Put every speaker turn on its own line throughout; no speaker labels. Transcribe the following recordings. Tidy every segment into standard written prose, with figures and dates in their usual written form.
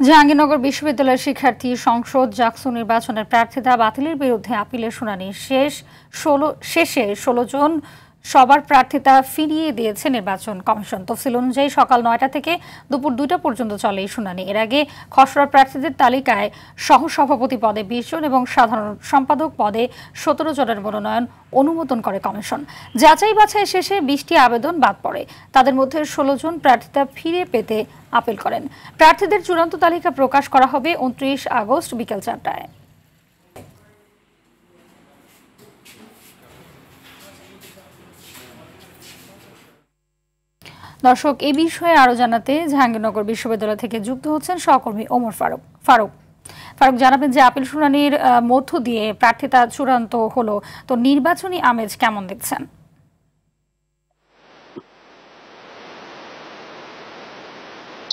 জাহাঙ্গীরনগর বিশ্ববিদ্যালয়ের শিক্ষার্থী সংসদ জাকসু নির্বাচনের প্রার্থিতা বাতিলের বিরুদ্ধে আপিলের শুনানি শেষে ১৬ জন সবার প্রার্থিতা ফিরিয়ে দিয়েছে নির্বাচন কমিশন। তফসিল অনুযায়ী সকাল ৯টা থেকে দুপুর ২টা পর্যন্ত চলে এই শুনানি। এর আগে খসড়া প্রার্থীদের তালিকায় সহসভাপতি পদে ২০ জন এবং সাধারণ সম্পাদক পদে ১৭ জনের মনোনয়ন অনুমোদন করে কমিশন। যাচাই বাছাই শেষে ২০টি আবেদন বাদ পড়ে। তাদের মধ্যে ১৬ জন প্রার্থিতা ফিরে পেতে আপিল করেন। প্রার্থীদের চূড়ান্ত তালিকা প্রকাশ করা হবে ২৯ আগস্ট বিকেল ৪টায়। দর্শক, এই বিষয়ে আরো জানাতে জাহাঙ্গীরনগর বিশ্ববিদ্যালয় থেকে যুক্ত হচ্ছেন সহকর্মী ওমর ফারুক। জানাবেন যে আপিল শুনানির মধ্য দিয়ে প্রার্থিতা চূড়ান্ত হলো, তো নির্বাচনী আমেজ কেমন দেখছেন?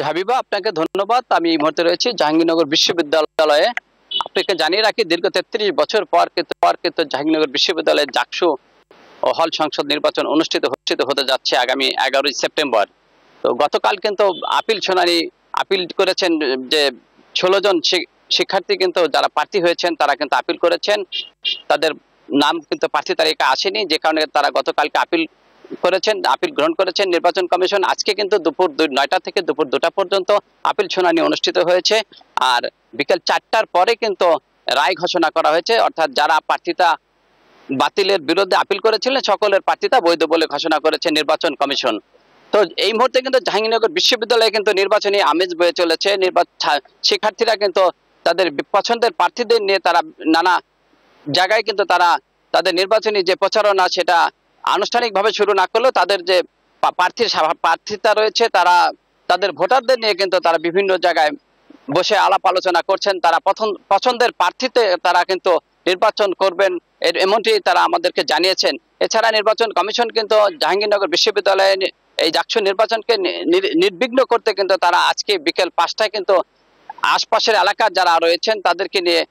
হাবিবা, আপনাকে ধন্যবাদ। আমি এই মুহূর্তে রয়েছি জাহাঙ্গীরনগর বিশ্ববিদ্যালয়ে। আপনাকে জানিয়ে রাখি, দীর্ঘ ৩৩ বছর পর কিন্তু জাহাঙ্গীরনগর বিশ্ববিদ্যালয়ের জাকসু ও হল সংসদ নির্বাচন অনুষ্ঠিত হতে যাচ্ছে আগামী ১১ই সেপ্টেম্বর। তো গতকাল কিন্তু আপিল করেছেন যে ১৬ জন শিক্ষার্থী কিন্তু যারা প্রার্থী হয়েছেন তারা কিন্তু আপিল করেছেন। তাদের নাম কিন্তু প্রার্থী তালিকা আসেনি, যে কারণে তারা গতকালকে আপিল গ্রহণ করেছেন নির্বাচন কমিশন। আজকে কিন্তু দুপুর ৯টা থেকে দুপুর ২টা পর্যন্ত আপিল শুনানি অনুষ্ঠিত হয়েছে। আর বিকেল ৪টার পরে কিন্তু রায় ঘোষণা করা হয়েছে, অর্থাৎ যারা প্রার্থিতা বাতিলের বিরুদ্ধে আপিল করেছিলেন সকলের প্রার্থিতা বৈধ বলে ঘোষণা করেছে নির্বাচন কমিশন। তো এই মুহূর্তে কিন্তু জাহাঙ্গীরনগর বিশ্ববিদ্যালয়ে কিন্তু নির্বাচনী আমেজ বয়ে চলেছে। শিক্ষার্থীরা কিন্তু তাদের পছন্দের প্রার্থীদের নিয়ে তারা নানা জায়গায় কিন্তু তারা তাদের নির্বাচনী যে প্রচারণা সেটা আনুষ্ঠানিকভাবে শুরু না করলেও তাদের যে প্রার্থিতা রয়েছে তারা তাদের ভোটারদের নিয়ে কিন্তু তারা বিভিন্ন জায়গায় বসে আলাপ আলোচনা করছেন। তারা পছন্দের প্রার্থীতে তারা কিন্তু নির্বাচন করবেন, এমনটি তারা আমাদেরকে জানিয়েছেন। এছাড়া নির্বাচন কমিশন কিন্তু জাহাঙ্গীরনগর বিশ্ববিদ্যালয়ে এই জাকসু নির্বাচনকে নির্বিঘ্ন করতে কিন্তু তারা আজকে বিকেল ৫টায় কিন্তু আশপাশের এলাকার যারা রয়েছেন তাদেরকে নিয়ে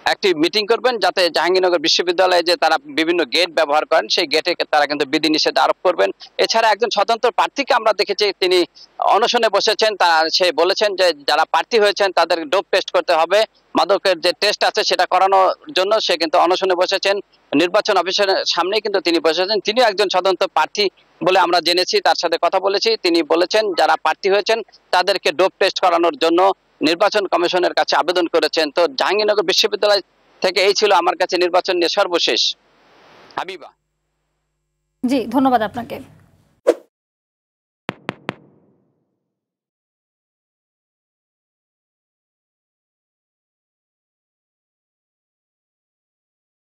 একটি মিটিং করবেন, যাতে জাহাঙ্গীরনগর বিশ্ববিদ্যালয়ে যে তারা বিভিন্ন গেট ব্যবহার করেন সেই গেটে তারা কিন্তু বিধিনিষেধ আরোপ করবেন। এছাড়া একজন স্বতন্ত্র প্রার্থীকে আমরা দেখেছি, তিনি অনশনে বসেছেন। সে বলেছেন যে যারা প্রার্থী হয়েছেন তাদের ডোপ টেস্ট করতে হবে, মাদকের যে টেস্ট আছে সেটা করানোর জন্য সে কিন্তু অনশনে বসেছেন। নির্বাচন অফিসারের সামনেই কিন্তু তিনি বসেছেন। তিনি একজন স্বতন্ত্র প্রার্থী বলে আমরা জেনেছি, তার সাথে কথা বলেছি। তিনি বলেছেন যারা প্রার্থী হয়েছেন তাদেরকে ডোপ টেস্ট করানোর জন্য নির্বাচন কমিশনের কাছে আবেদন করেছেন। তো জাহাঙ্গীরনগর বিশ্ববিদ্যালয় থেকে এই ছিল আমার কাছে নির্বাচন নিয়ে সর্বশেষ। হাবিবা।
জি, ধন্যবাদ আপনাকে।